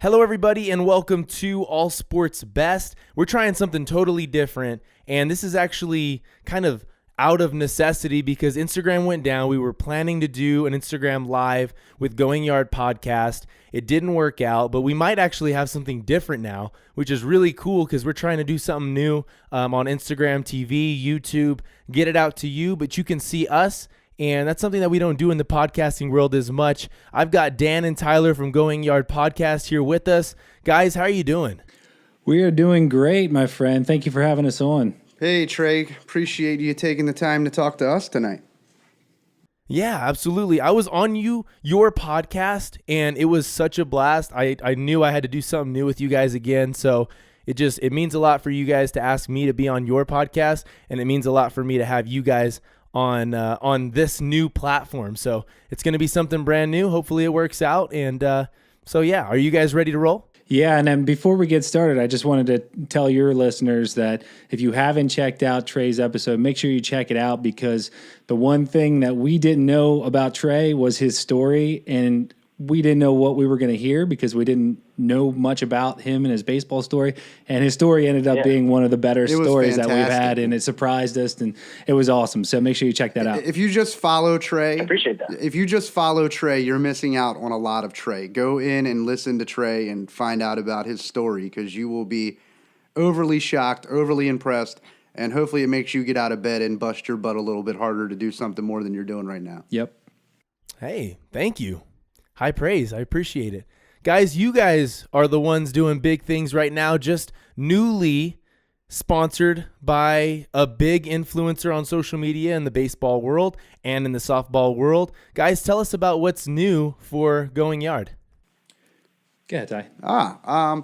Hello, everybody, and welcome to All Sports Best. We're trying something totally different, and this is actually kind of out of necessity because Instagram went down. We were planning to do an Instagram Live with Going Yard Podcast. It didn't work out, but we might actually have something different now, which is really cool because we're trying to do something new on Instagram TV, YouTube, get it out to you, but you can see us. And that's something that we don't do in the podcasting world as much. I've got Dan and Tyler from Going Yard Podcast here with us. Guys, how are you doing? We are doing great, my friend. Thank you for having us on. Hey, Trey. Appreciate you taking the time to talk to us tonight. Yeah, absolutely. I was on your podcast, and it was such a blast. I knew I had to do something new with you guys again, so it means a lot for you guys to ask me to be on your podcast, and it means a lot for me to have you guys on this new platform. So it's going to be something brand new. Hopefully it works out. And so, yeah, are you guys ready to roll? Yeah, and then before we get started, I just wanted to tell your listeners that if you haven't checked out Trey's episode, make sure you check it out, because the one thing that we didn't know about Trey was his story, and we didn't know what we were going to hear because we didn't know much about him and his baseball story. And his story ended up being one of the better stories that we've had, and it surprised us, and it was awesome. So make sure you check that out. If you just follow Trey, I appreciate that. If you just follow Trey, you're missing out on a lot of Trey. Go in and listen to Trey and find out about his story, because you will be overly shocked, overly impressed, and hopefully it makes you get out of bed and bust your butt a little bit harder to do something more than you're doing right now. Yep. Hey, thank you. High praise. I appreciate it. Guys, you guys are the ones doing big things right now, just newly sponsored by a big influencer on social media in the baseball world and in the softball world. Guys, tell us about what's new for Going Yard. Go ahead, Ty.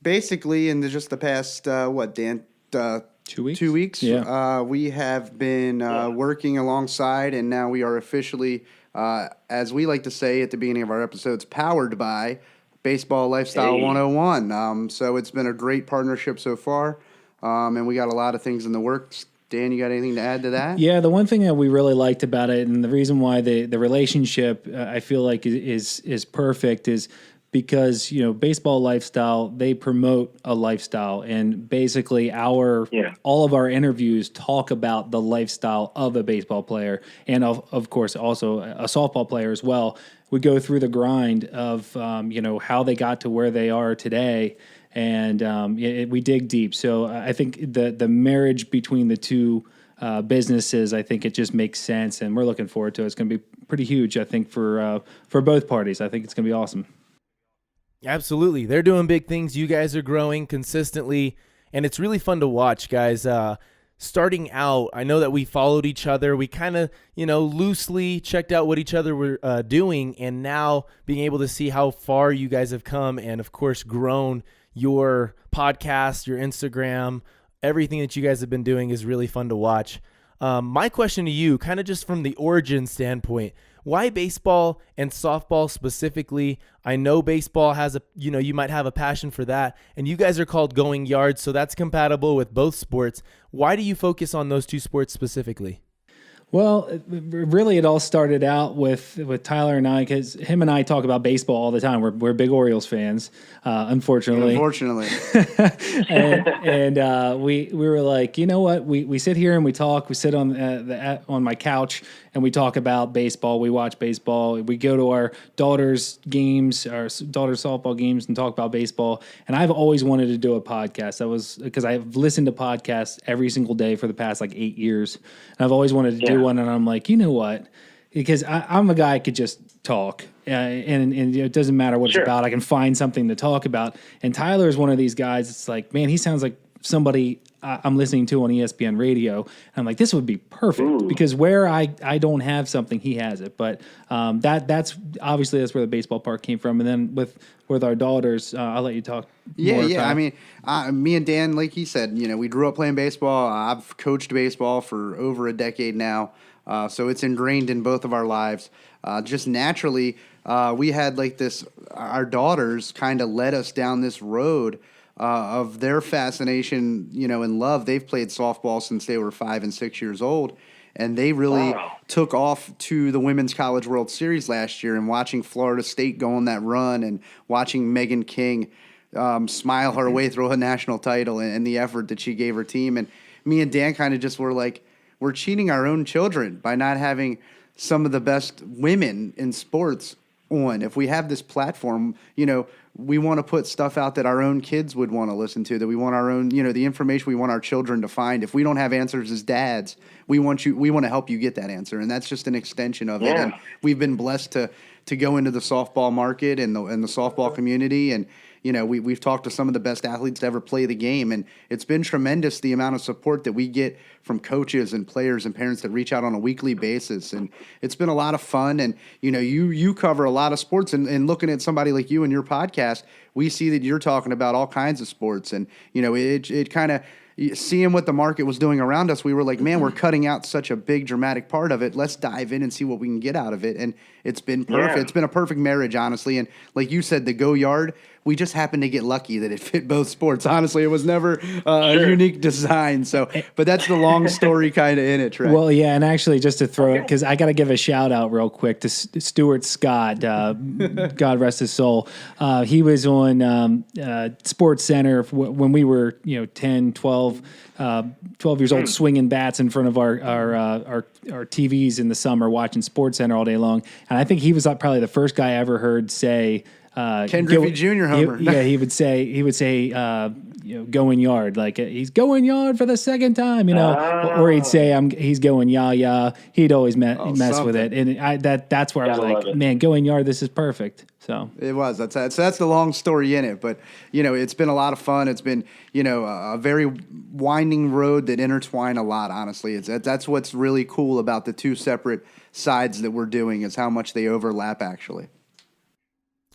Basically, in just the past, Dan? 2 weeks? 2 weeks. Yeah. We have been working alongside, and now we are officially, as we like to say at the beginning of our episodes, powered by Baseball Lifestyle 101. So it's been a great partnership so far, and we got a lot of things in the works. Dan, you got anything to add to that? Yeah, the one thing that we really liked about it, and the reason why the relationship I feel like is perfect, is because, you know, Baseball Lifestyle, they promote a lifestyle, and basically all of our interviews talk about the lifestyle of a baseball player, and of course also a softball player as well. We go through the grind of how they got to where they are today, and we dig deep. So I think the marriage between the two businesses, I think it just makes sense, and we're looking forward to it. It's going to be pretty huge, I think, for both parties. I think it's going to be awesome. Absolutely. They're doing big things. You guys are growing consistently, and it's really fun to watch, guys. Starting out, I know that we followed each other. We kind of, loosely checked out what each other were doing, and now being able to see how far you guys have come and, of course, grown your podcast, your Instagram, everything that you guys have been doing is really fun to watch. My question to you, kind of just from the origin standpoint, why baseball and softball specifically? I know baseball has you might have a passion for that, and you guys are called Going Yard, so that's compatible with both sports. Why do you focus on those two sports specifically? Well, really, it all started out with Tyler and I, because him and I talk about baseball all the time. We're big Orioles fans, unfortunately. and we were like, you know what? We sit here and we talk. We sit on my couch and we talk about baseball. We watch baseball. We go to our daughter's games, our daughter's softball games, and talk about baseball. And I've always wanted to do a podcast. That was because I've listened to podcasts every single day for the past 8 years, and I've always wanted to do one. And I'm like, you know what? Because I'm a guy who could just talk, and it doesn't matter what it's about. I can find something to talk about. And Tyler is one of these guys. It's like, man, he sounds like somebody I'm listening to on ESPN radio. And I'm like, this would be perfect because where I don't have something, he has it. But that's obviously that's where the baseball part came from. And then with our daughters, I'll let you talk. Yeah. More I mean, me and Dan, like he said, we grew up playing baseball. I've coached baseball for over a decade now. So it's ingrained in both of our lives. Just naturally, we had our daughters kind of led us down this road of their fascination, and love. They've played softball since they were 5 and 6 years old. and they really took off to the Women's College World Series last year. And watching Florida State go on that run, and watching Megan King smile her way through a national title, and the effort that she gave her team. And me and Dan kind of just were like, we're cheating our own children by not having some of the best women in sports on. If we have this platform, we want to put stuff out that our own kids would want to listen to, that we want our own, the information we want our children to find. If we don't have answers as dads, we want to help you get that answer. And that's just an extension of it. And we've been blessed to go into the softball market and the softball community. And, we've talked to some of the best athletes to ever play the game. And it's been tremendous, the amount of support that we get from coaches and players and parents that reach out on a weekly basis. And it's been a lot of fun. And, you cover a lot of sports, and looking at somebody like you and your podcast, we see that you're talking about all kinds of sports. And, it kind of, seeing what the market was doing around us, we were like, man, we're cutting out such a big dramatic part of it. Let's dive in and see what we can get out of it. And it's been perfect. Yeah. It's been a perfect marriage, honestly. And like you said, the Go Yard, we just happened to get lucky that it fit both sports. Honestly, it was never a unique design. So, but that's the long story kind of in it, Trey. Well, yeah, and actually, just to throw it, because I got to give a shout out real quick to Stuart Scott, God rest his soul. He was on Sports Center when we were 10, 12 years old, swinging bats in front of our TVs in the summer, watching Sports Center all day long. And I think he was probably the first guy I ever heard say, Ken Griffey Jr. homer. He would say, going yard, like he's going yard for the second time, or he'd say, he's going yeah. He'd always mess with it, and that's where I was like, man, going yard, this is perfect. So it was. That's the long story in it, but it's been a lot of fun. It's been a very winding road that intertwine a lot. Honestly, that's what's really cool about the two separate sides that we're doing, is how much they overlap actually.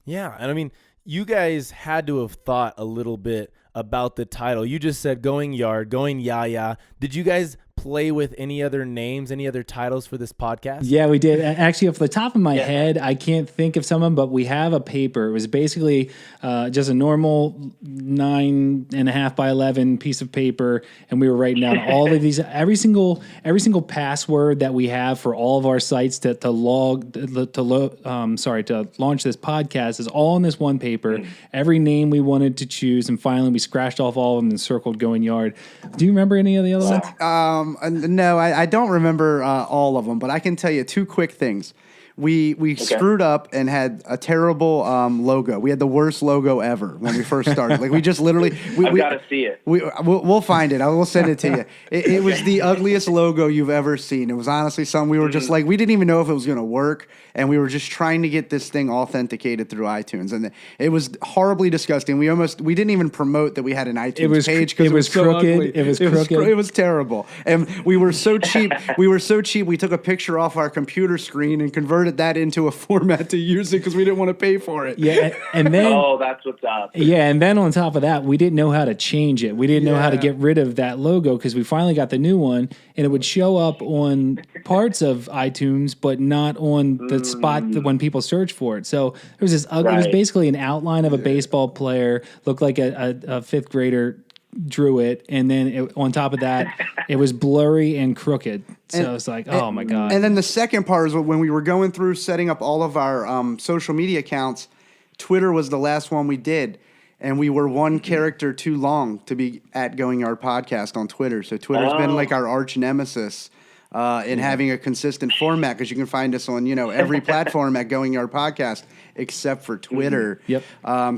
Yeah, and I mean, you guys had to have thought a little bit about the title. You just said going yard, going yaya. Did you guys play with any other names, any other titles for this podcast? Yeah, we did. Actually, off the top of my head, I can't think of some of them, but we have a paper. It was basically just a normal 9.5 by 11 piece of paper, and we were writing down all of these, every single password that we have for all of our sites to launch this podcast is all in this one paper. Every name we wanted to choose, and finally we scratched off all of them and circled going yard. Do you remember any of the other ones? No, I don't remember all of them, but I can tell you two quick things. We screwed up and had a terrible logo. We had the worst logo ever when we first started. Like we just literally, I've got to see it. We'll find it. I will send it to you. It was the ugliest logo you've ever seen. It was honestly something we were just like, we didn't even know if it was going to work, and we were just trying to get this thing authenticated through iTunes, and it was horribly disgusting. We didn't even promote that we had an iTunes page because it was so crooked. ugly. It was crooked. It was terrible, and we were so cheap. We took a picture off our computer screen and converted that into a format to use it because we didn't want to pay for it. Yeah, and then that's what's up. Yeah, and then on top of that, we didn't know how to change it. We didn't know how to get rid of that logo because we finally got the new one, and it would show up on parts of iTunes, but not on the spot when people search for it. So there was this ugly. It was basically an outline of a baseball player, looked like a fifth grader drew it, and then on top of that, it was blurry and crooked. So it's like, oh my God. And then the second part is when we were going through setting up all of our social media accounts, Twitter was the last one we did, and we were one character too long to be at Going Yard Podcast on Twitter. So Twitter's been like our arch nemesis in having a consistent format, because you can find us on every platform at Going Yard Podcast except for Twitter. Yep.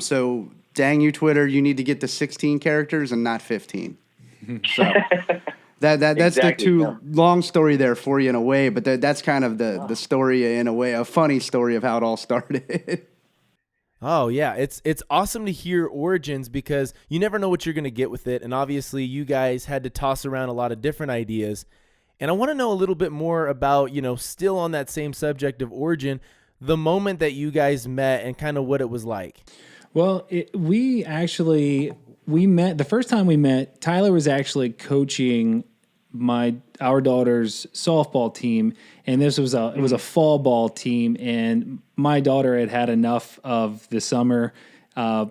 So dang you, Twitter, you need to get to 16 characters and not 15. So that's Exactly, the long story there for you in a way, but that's kind of the story in a way, a funny story of how it all started. Oh yeah, it's awesome to hear origins, because you never know what you're going to get with it, and obviously you guys had to toss around a lot of different ideas. And I want to know a little bit more about, still on that same subject of origin, the moment that you guys met and kind of what it was like. Well, we met the first time we met. Tyler was actually coaching our daughter's softball team, and this was it was a fall ball team, and my daughter had enough of the summer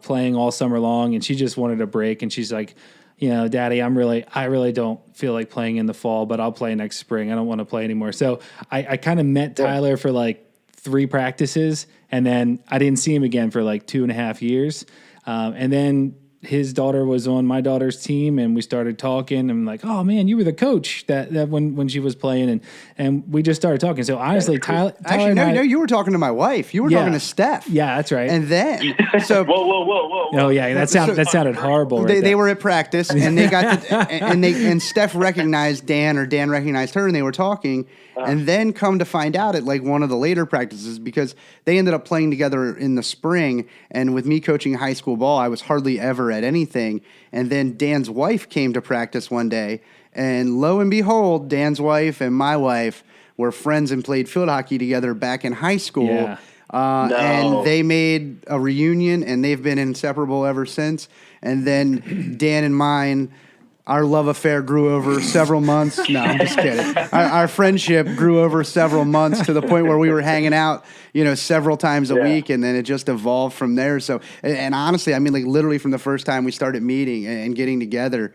playing all summer long, and she just wanted a break, and she's like, Daddy, I really don't feel like playing in the fall, but I'll play next spring. I don't want to play anymore. So I kind of met Tyler for like 3 practices, and then I didn't see him again for like 2.5 years. And then his daughter was on my daughter's team, and we started talking. I'm like, oh man, you were the coach that when she was playing, and we just started talking. So honestly, Tyler Actually, no, you were talking to my wife. You were talking to Steph. Yeah, that's right. And then, so Whoa. Oh yeah, that sounded horrible. They were at practice, and they got and Steph recognized Dan, or Dan recognized her, and they were talking. And then come to find out at like one of the later practices, because they ended up playing together in the spring. And with me coaching high school ball, I was hardly ever at anything. And then Dan's wife came to practice one day, and lo and behold, Dan's wife and my wife were friends and played field hockey together back in high school. Yeah. And they made a reunion, and they've been inseparable ever since. And then Dan and mine, our love affair grew over several months. No, I'm just kidding. Our friendship grew over several months to the point where we were hanging out, several times a week, and then it just evolved from there. So, and honestly, I mean, like literally from the first time we started meeting and getting together,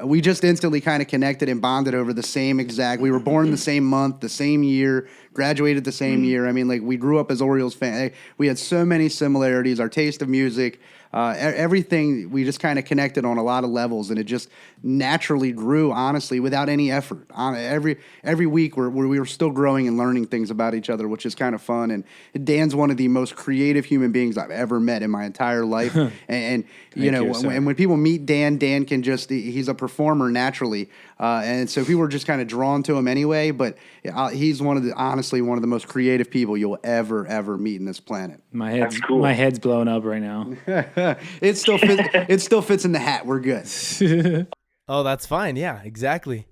we just instantly kind of connected and bonded over the same exact. We were born the same month, the same year, graduated the same year. I mean, like we grew up as Orioles fans. We had so many similarities. Our taste of music. Everything, we just kind of connected on a lot of levels, and it just naturally grew, honestly, without any effort. Every week we were still growing and learning things about each other, which is kind of fun. And Dan's one of the most creative human beings I've ever met in my entire life. and when people meet Dan can he's a performer naturally. And so people were just kind of drawn to him anyway, but he's honestly one of the most creative people you'll ever meet in this planet. My head's blown up right now. It still fits in the hat. We're good. Oh, that's fine. Yeah, exactly.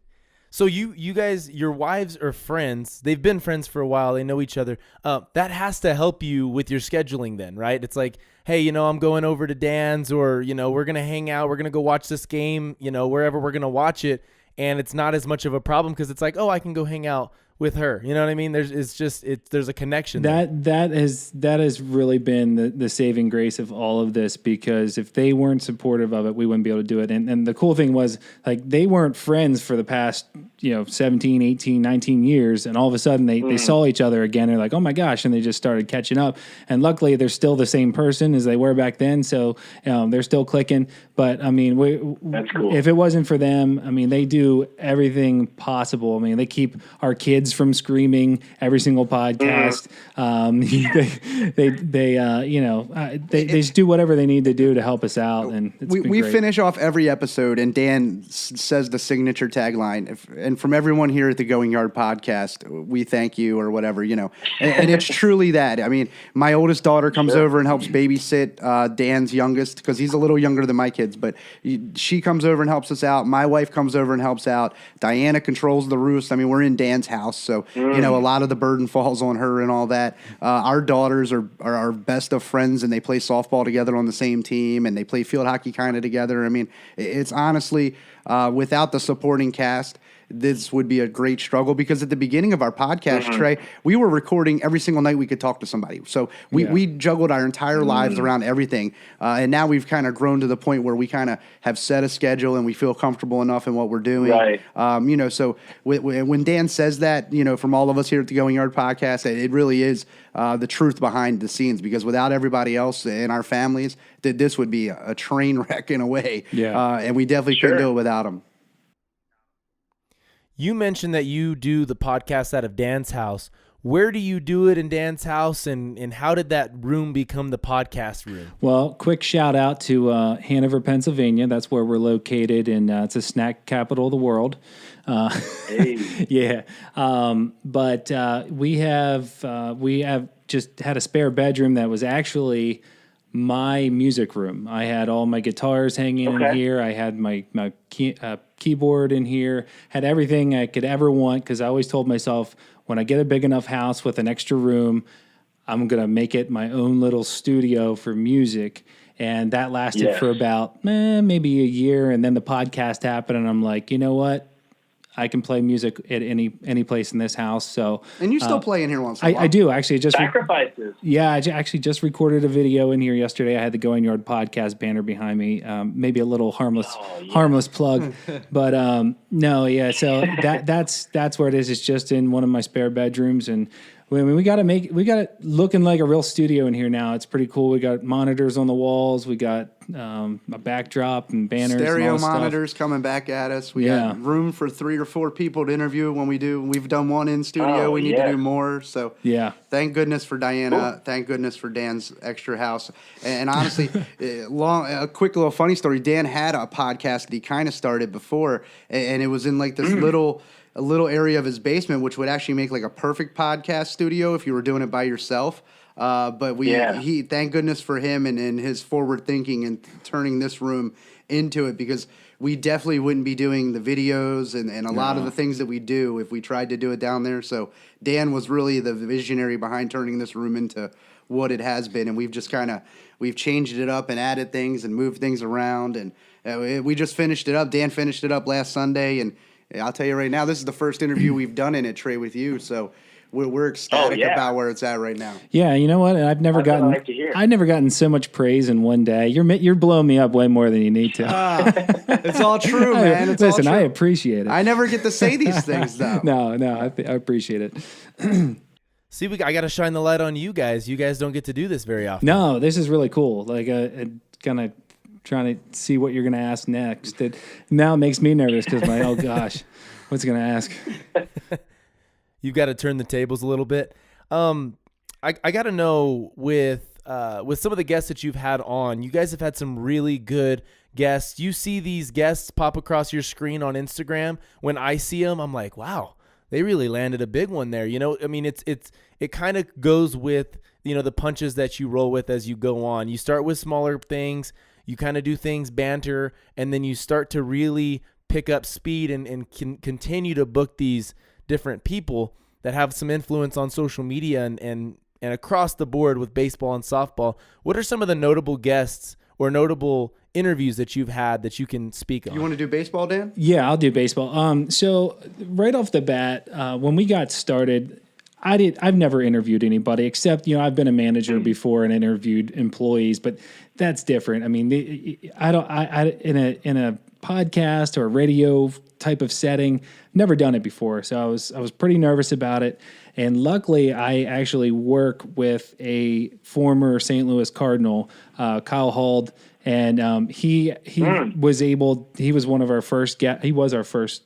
So you guys, your wives are friends. They've been friends for a while. They know each other. That has to help you with your scheduling then, right? It's like, hey, I'm going over to Dan's, or, we're going to hang out. We're going to go watch this game, wherever we're going to watch it. And it's not as much of a problem because it's like, oh, I can go hang out with her. You know what I mean? There's a connection. That has really been the saving grace of all of this, because if they weren't supportive of it, we wouldn't be able to do it. And the cool thing was, like, they weren't friends for the past 17, 18, 19 years, and all of a sudden they saw each other again. They're like, oh my gosh, and they just started catching up. And luckily they're still the same person as they were back then, so they're still clicking. But I mean, that's cool. If it wasn't for them, I mean, they do everything possible. I mean, they keep our kids from screaming every single podcast. They just do whatever they need to do to help us out, and we finish off every episode, and Dan says the signature tagline. And from everyone here at the Going Yard podcast, we thank you, or whatever, and it's truly that. I mean, my oldest daughter comes over and helps babysit Dan's youngest, because he's a little younger than my kids, but she comes over and helps us out. My wife comes over and helps out. Diana controls the roost. I mean, we're in Dan's house, so a lot of the burden falls on her and all that. Our daughters are our best of friends, and they play softball together on the same team, and they play field hockey kind of together. I mean, it's honestly, without the supporting cast, this would be a great struggle, because at the beginning of our podcast, Trey, we were recording every single night we could talk to somebody. So we juggled our entire lives around everything. And now we've kind of grown to the point where we kind of have set a schedule, and we feel comfortable enough in what we're doing. Right. So when Dan says that, from all of us here at the Going Yard podcast, it really is the truth behind the scenes, because without everybody else in our families, this would be a train wreck in a way. Yeah. And we definitely couldn't do it without them. You mentioned that you do the podcast out of Dan's house. Where do you do it in Dan's house, and how did that room become the podcast room? Well, quick shout out to Hanover, Pennsylvania. That's where we're located, and it's a snack capital of the world. Hey. Yeah. But we have just had a spare bedroom that was actually my music room. I had all my guitars hanging in here. I had my keyboard in here, had everything I could ever want, because I always told myself, when I get a big enough house with an extra room, I'm going to make it my own little studio for music. And that lasted for about maybe a year. And then the podcast happened, and I'm like, you know what? I can play music at any place in this house. So, And you still play in here once in a while. I do actually. Sacrifices. Yeah, I actually just recorded a video in here yesterday. I had the Going Yard podcast banner behind me. Maybe a little harmless plug, but no, yeah. So that's where it is. It's just in one of my spare bedrooms, and we got it looking like a real studio in here now. It's pretty cool. We got monitors on the walls. We got a backdrop and banners. Stereo and all monitors coming back at us. We got room for 3 or 4 people to interview when we do. We've done one in studio. We need to do more. So yeah, thank goodness for Diana. Cool. Thank goodness for Dan's extra house. And honestly, a quick little funny story. Dan had a podcast that he kind of started before, and it was in like this a little area of his basement, which would actually make like a perfect podcast studio if you were doing it by yourself. But he thank goodness for him and his forward thinking and turning this room into it, because we definitely wouldn't be doing the videos and a lot of the things that we do if we tried to do it down there. So Dan was really the visionary behind turning this room into what it has been. And we've just we've changed it up and added things and moved things around. And we just finished it up. Dan finished it up last Sunday. And I'll tell you right now, this is the first interview we've done in it, Trey, with you. So we're ecstatic about where it's at right now. Yeah, you know what? And I've never gotten so much praise in one day. You're blowing me up way more than you need to. It's all true, man. Listen, I appreciate it. I never get to say these things, though. No, I appreciate it. See, I got to shine the light on you guys. You guys don't get to do this very often. No, this is really cool. Like, kind of trying to see what you're going to ask next. Now it makes me nervous because oh gosh, what's he going to ask? You've got to turn the tables a little bit. I got to know with some of the guests that you've had on, you guys have had some really good guests. You see these guests pop across your screen on Instagram. When I see them, I'm like, wow, they really landed a big one there. You know, I mean, it kind of goes with, you know, the punches that you roll with as you go on. You start with smaller things, you kind of do things banter, and then you start to really pick up speed and continue to book these different people that have some influence on social media and across the board with baseball and softball. What are some of the notable guests or notable interviews that you've had that you can speak on? You want to do baseball, Dan? Yeah, I'll do baseball. So right off the bat, when we got started, I've never interviewed anybody except, you know, I've been a manager before and interviewed employees, but that's different. I mean, in a podcast or a radio type of setting, never done it before. So I was pretty nervous about it. And luckily I actually work with a former St. Louis Cardinal, Kyle Hald. And he was one of our first guests. He was our first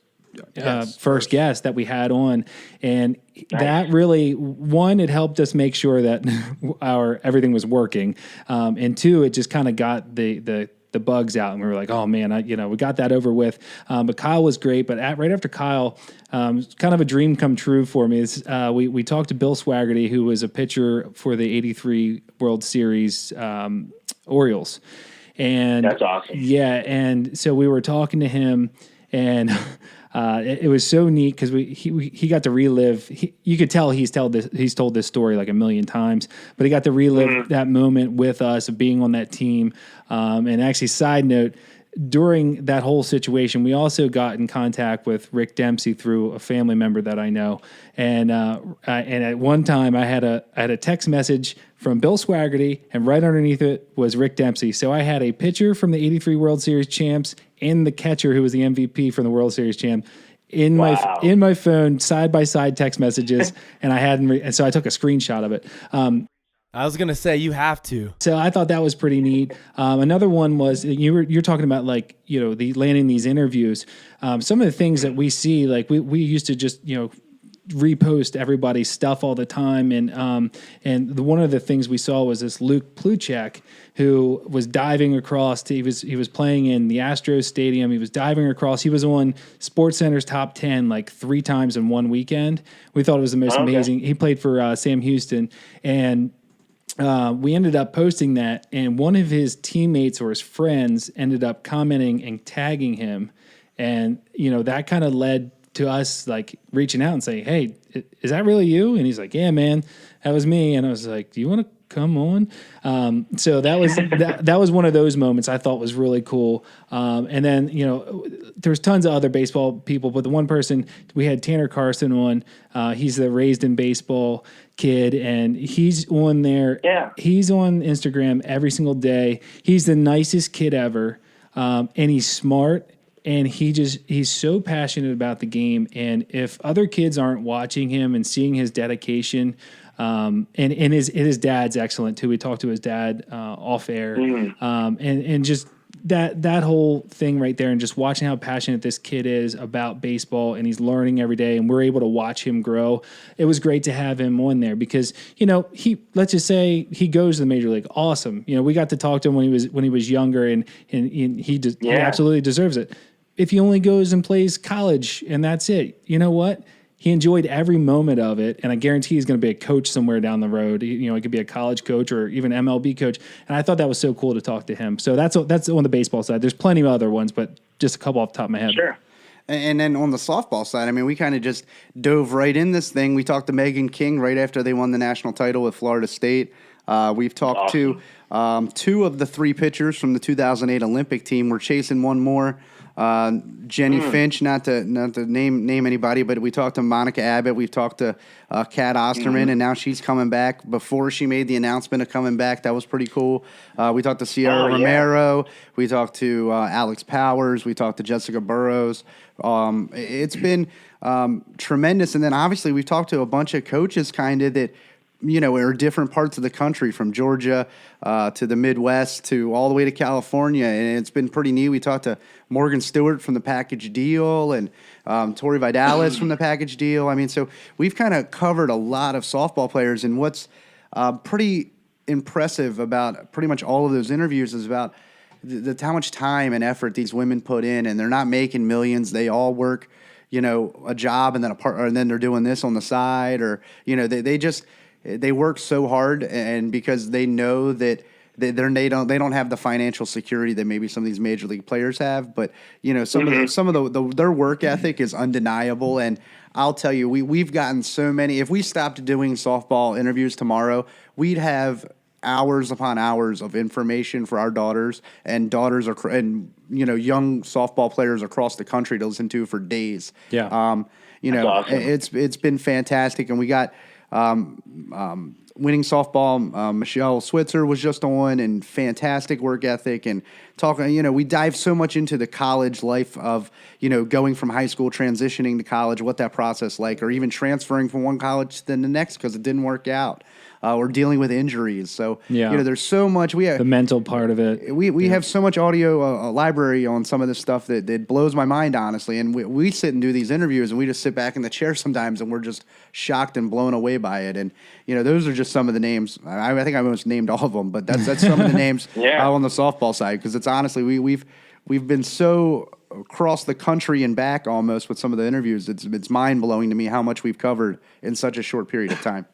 guest that we had on, and that really, one, it helped us make sure that everything was working, and two, it just kind of got the bugs out, and we were like, oh man, we got that over with. But Kyle was great. But right after Kyle, kind of a dream come true for me is we talked to Bill Swaggerty, who was a pitcher for the '83 World Series Orioles, and that's awesome. Yeah, and so we were talking to him, and it was so neat because he got to relive. You could tell he's told this story like a million times, but he got to relive that moment with us of being on that team. And actually, side note, during that whole situation, we also got in contact with Rick Dempsey through a family member that I know. And at one time, I had a text message from Bill Swaggerty, and right underneath it was Rick Dempsey. So I had a pitcher from the '83 World Series champs and the catcher who was the MVP from the World Series champ in my phone, side by side text messages, and I hadn't. And so I took a screenshot of it. I was gonna say you have to. So I thought that was pretty neat. Another one was you're talking about, like, you know, the landing these interviews. Some of the things that we see, like we used to just, you know, repost everybody's stuff all the time, and one of the things we saw was this Luke Pluchek, who was diving across. He was playing in the Astros stadium. He was diving across. He was on SportsCenter's top 10 like 3 times in one weekend. We thought it was the most amazing. He played for Sam Houston, and we ended up posting that, and one of his teammates or his friends ended up commenting and tagging him, and you know, that kind of led to us like reaching out and saying, "Hey, is that really you?" And he's like, "Yeah, man, that was me." And I was like, "Do you want to come on?" So that was that was one of those moments I thought was really cool. And then, you know, there's tons of other baseball people, but the one person we had Tanner Carson on, he's the Raised in Baseball kid, and he's on there. Yeah. He's on Instagram every single day. He's the nicest kid ever, and he's smart. And he's so passionate about the game. And if other kids aren't watching him and seeing his dedication, and his dad's excellent too. We talked to his dad off air, and just that whole thing right there, and just watching how passionate this kid is about baseball, and he's learning every day, and we're able to watch him grow. It was great to have him on there because let's just say he goes to the major league. Awesome, we got to talk to him when he was younger, and he absolutely deserves it. If he only goes and plays college and that's it, you know what? He enjoyed every moment of it, and I guarantee he's going to be a coach somewhere down the road. He could be a college coach or even MLB coach. And I thought that was so cool to talk to him. So that's on the baseball side. There's plenty of other ones, but just a couple off the top of my head. Sure. And then on the softball side, I mean, we kind of just dove right in this thing. We talked to Megan King right after they won the national title with Florida State. We've talked to two of the three pitchers from the 2008 Olympic team. We're chasing one more. Jenny Finch, not to name anybody, but we talked to Monica Abbott. We've talked to Kat Osterman, and now she's coming back. Before she made the announcement of coming back, that was pretty cool. We talked to Sierra Romero. We talked to Alex Powers. We talked to Jessica Burrows. It's been tremendous. And then obviously we've talked to a bunch of coaches kind of that are different parts of the country, from Georgia to the Midwest to all the way to California. And it's been pretty neat. We talked to Morgan Stewart from the Package Deal and Tori Vidalis from the Package Deal. I mean, so we've kind of covered a lot of softball players. And what's pretty impressive about pretty much all of those interviews is about how much time and effort these women put in. And they're not making millions. They all work, a job and then they're doing this on the side, or, they work so hard, and because they know that they don't have the financial security that maybe some of these major league players have, but some of their work ethic is undeniable. And I'll tell you, we've gotten so many. If we stopped doing softball interviews tomorrow, we'd have hours upon hours of information for our daughters and young softball players across the country to listen to for days. Yeah, awesome. It's been fantastic, and we got. Winning softball, Michelle Switzer was just on, and fantastic work ethic, and talking, we dive so much into the college life of, going from high school, transitioning to college, what that process like, or even transferring from one college to the next because it didn't work out, or dealing with injuries. So, there's so much. We have the mental part of it. We have so much audio library on some of this stuff that blows my mind, honestly. And we sit and do these interviews, and we just sit back in the chair sometimes, and we're just shocked and blown away by it. And those are just some of the names. I think I almost named all of them, but that's some of the names on the softball side, because it's honestly we've been so across the country and back almost with some of the interviews. It's mind blowing to me how much we've covered in such a short period of time.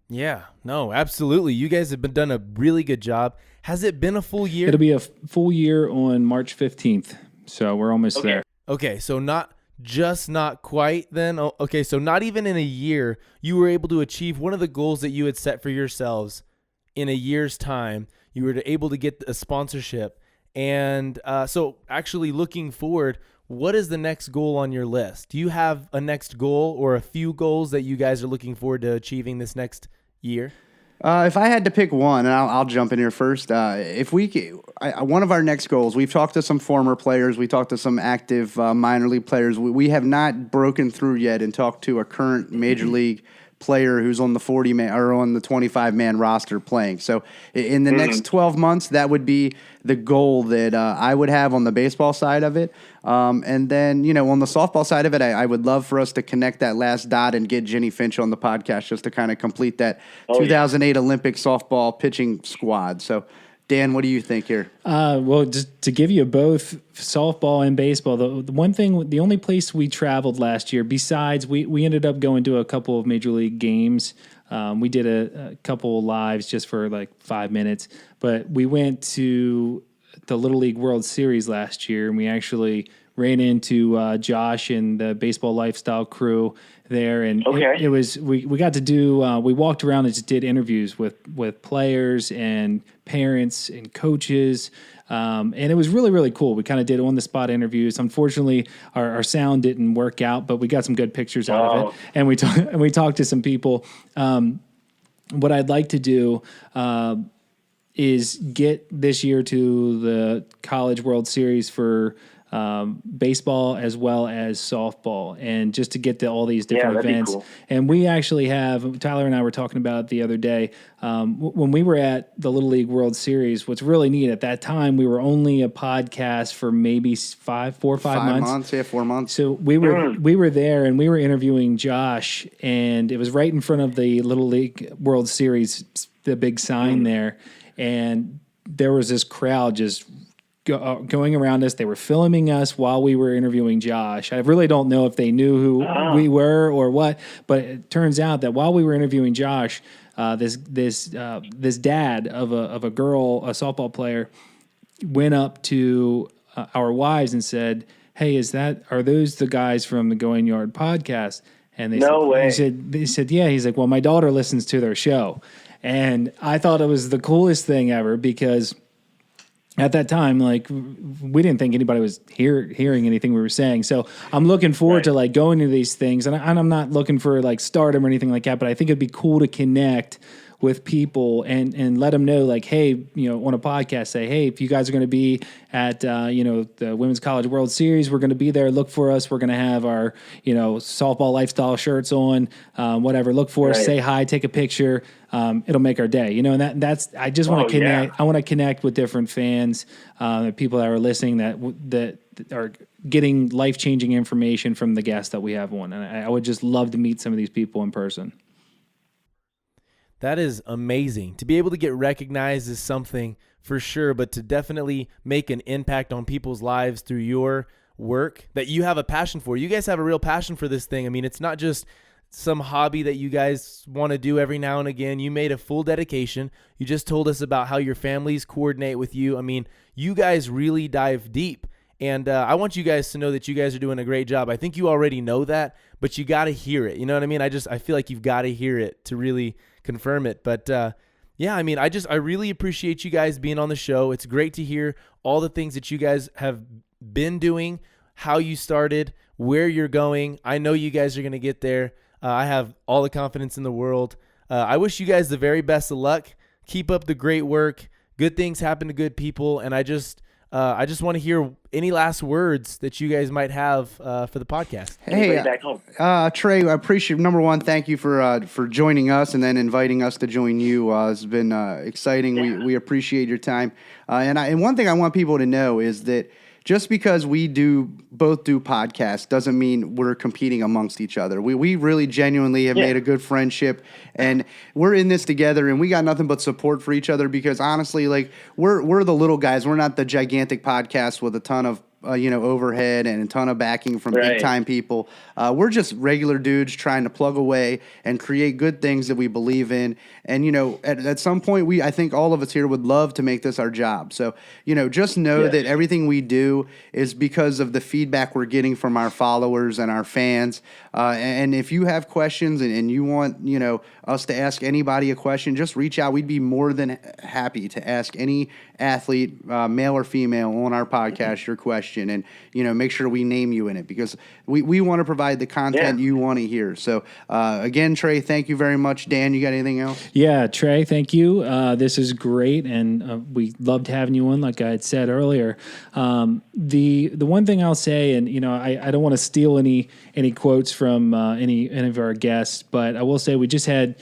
Yeah, no, absolutely. You guys have done a really good job. Has it been a full year? It'll be a full year on March 15th. So we're almost there. Okay, so not quite then. Okay, so not even in a year, you were able to achieve one of the goals that you had set for yourselves in a year's time. You were able to get a sponsorship. And so actually looking forward, what is the next goal on your list? Do you have a next goal or a few goals that you guys are looking forward to achieving this next year? If I had to pick one, and I'll jump in here first. One of our next goals, we've talked to some former players, we talked to some active minor league players. We have not broken through yet and talked to a current major league player who's on the 40-man or on the 25-man roster playing. So in the next 12 months, that would be the goal that I would have on the baseball side of it. And then, on the softball side of it, I would love for us to connect that last dot and get Jenny Finch on the podcast just to kind of complete that 2008 Olympic softball pitching squad. So, Dan, what do you think here? Well, just to give you both softball and baseball, the only place we traveled last year, besides we ended up going to a couple of major league games. We did a couple of lives just for like 5 minutes, but we went to the Little League World Series last year, and we actually ran into Josh and the Baseball Lifestyle crew there, and Okay. it was we got to do we walked around and just did interviews with players and parents and coaches. And it was really, really cool. We kind of did on the spot interviews. Unfortunately, our sound didn't work out, but we got some good pictures out of it. And we talked to some people. What I'd like to do is get this year to the College World Series for baseball as well as softball, and just to get to all these different events. Cool. And we actually have, Tyler and I were talking about it the other day, when we were at the Little League World Series, what's really neat, at that time, we were only a podcast for maybe 4 or 5 months. 4 months. So we were there, and we were interviewing Josh, and it was right in front of the Little League World Series, the big sign there, and there was this crowd just going around us. They were filming us while we were interviewing Josh. I really don't know if they knew who we were or what, but it turns out that while we were interviewing Josh, this dad of a girl, a softball player, went up to our wives and said, "Hey, are those the guys from the Going Yard podcast?" And they They said, "Yeah." He's like, "Well, my daughter listens to their show," and I thought it was the coolest thing ever, because at that time, like, we didn't think anybody was hearing anything we were saying. So I'm looking forward to like going to these things, and I'm not looking for like stardom or anything like that, but I think it'd be cool to connect with people and let them know, like, hey, on a podcast, say, hey, if you guys are going to be at, the Women's College World Series, we're going to be there. Look for us. We're going to have our, softball lifestyle shirts on, whatever. Look for us, say hi, take a picture. It'll make our day, and that's, I just want to connect. Yeah. I want to connect with different fans, people that are listening that are getting life-changing information from the guests that we have on. And I would just love to meet some of these people in person. That is amazing. To be able to get recognized is something for sure, but to definitely make an impact on people's lives through your work that you have a passion for. You guys have a real passion for this thing. I mean, it's not just some hobby that you guys want to do every now and again. You made a full dedication. You just told us about how your families coordinate with you. I mean, you guys really dive deep. And I want you guys to know that you guys are doing a great job. I think you already know that, but you got to hear it. You know what I mean? I feel like you've got to hear it to really confirm it. But yeah, I mean, I really appreciate you guys being on the show. It's great to hear all the things that you guys have been doing, how you started, where you're going. I know you guys are going to get there. I have all the confidence in the world. I wish you guys the very best of luck. Keep up the great work. Good things happen to good people. And I just want to hear any last words that you guys might have for the podcast. Hey, Trey, I appreciate, number one, thank you for joining us and then inviting us to join you. It's been exciting. Yeah. We appreciate your time. And one thing I want people to know is that just because we both do podcasts doesn't mean we're competing amongst each other. We really genuinely have made a good friendship, and we're in this together, and we got nothing but support for each other, because honestly, like, we're the little guys. We're not the gigantic podcast with a ton of overhead and a ton of backing from big time people. We're just regular dudes trying to plug away and create good things that we believe in. And, at some point, I think all of us here would love to make this our job. So, just know that everything we do is because of the feedback we're getting from our followers and our fans. And if you have questions and you want, us to ask anybody a question, just reach out. We'd be more than happy to ask any athlete, male or female, on our podcast your question, and make sure we name you in it, because we want to provide the content you want to hear. So again, Trey, thank you very much. Dan, you got anything else? Yeah, Trey, thank you. This is great, and we loved having you on, like I had said earlier. The one thing I'll say, and I don't want to steal any quotes from any of our guests, but I will say we just had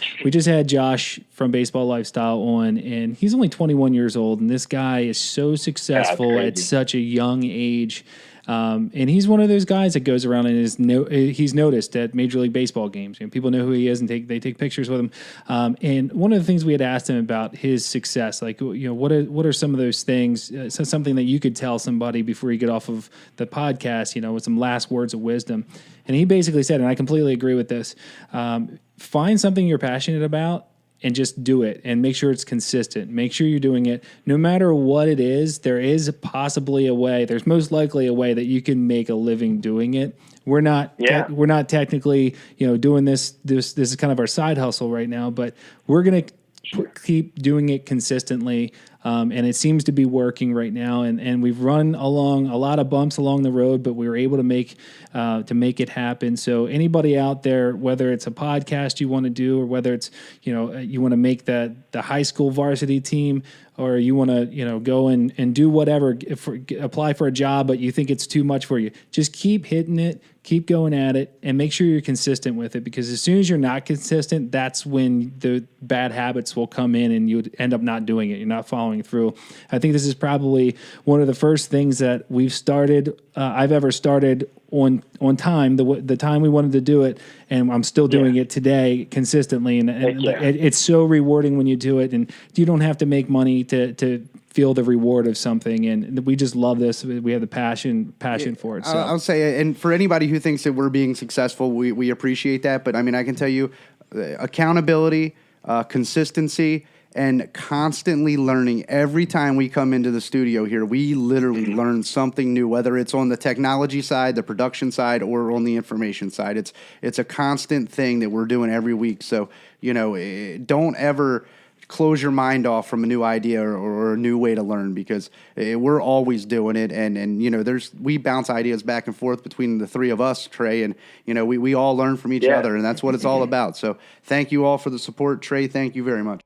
Josh from Baseball Lifestyle on, and he's only 21 years old, and this guy is so successful at such a young age. And he's one of those guys that goes around and he's noticed at Major League Baseball games. People know who he is, and they take pictures with him. And one of the things we had asked him about his success, like, what are some of those things, something that you could tell somebody before you get off of the podcast, with some last words of wisdom. And he basically said, and I completely agree with this, find something you're passionate about and just do it and make sure it's consistent. Make sure you're doing it. No matter what it is, there is possibly a way, there's most likely a way that you can make a living doing it. We're not we're not technically, doing this is kind of our side hustle right now, but we're going to keep doing it consistently. And it seems to be working right now. And we've run along a lot of bumps along the road, but we were able to make it happen. So anybody out there, whether it's a podcast you want to do, or whether it's, you want to make the high school varsity team, or you want to, go and do whatever, apply for a job, but you think it's too much for you, just keep hitting it, keep going at it, and make sure you're consistent with it, because as soon as you're not consistent, that's when the bad habits will come in and you would end up not doing it. You're not following through. I think this is probably one of the first things that we've started, I've ever started on time, the time we wanted to do it, and I'm still doing it today consistently. And it's so rewarding when you do it, and you don't have to make money to feel the reward of something. And we just love this. We have the passion for it. So I'll say, and for anybody who thinks that we're being successful, we appreciate that. But I mean, I can tell you, accountability, consistency, and constantly learning. Every time we come into the studio here, we literally learn something new, whether it's on the technology side, the production side, or on the information side. It's a constant thing that we're doing every week. So, don't ever close your mind off from a new idea or a new way to learn, because we're always doing it. And we bounce ideas back and forth between the three of us, Trey, and, we all learn from each other, and that's what it's all about. So thank you all for the support. Trey, thank you very much.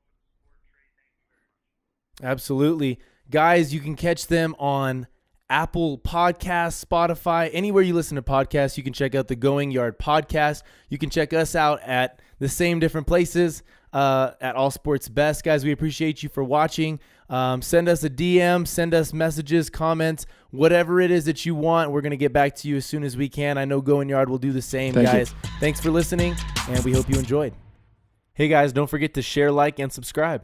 Absolutely. Guys, you can catch them on Apple Podcasts, Spotify, anywhere you listen to podcasts. You can check out the Going Yard podcast. You can check us out at the same different places at All Sports Best. Guys, we appreciate you for watching. Send us a DM, send us messages, comments, whatever it is that you want. We're going to get back to you as soon as we can. I know Going Yard will do the same, guys. Thanks for listening, and we hope you enjoyed. Hey, guys, don't forget to share, like, and subscribe.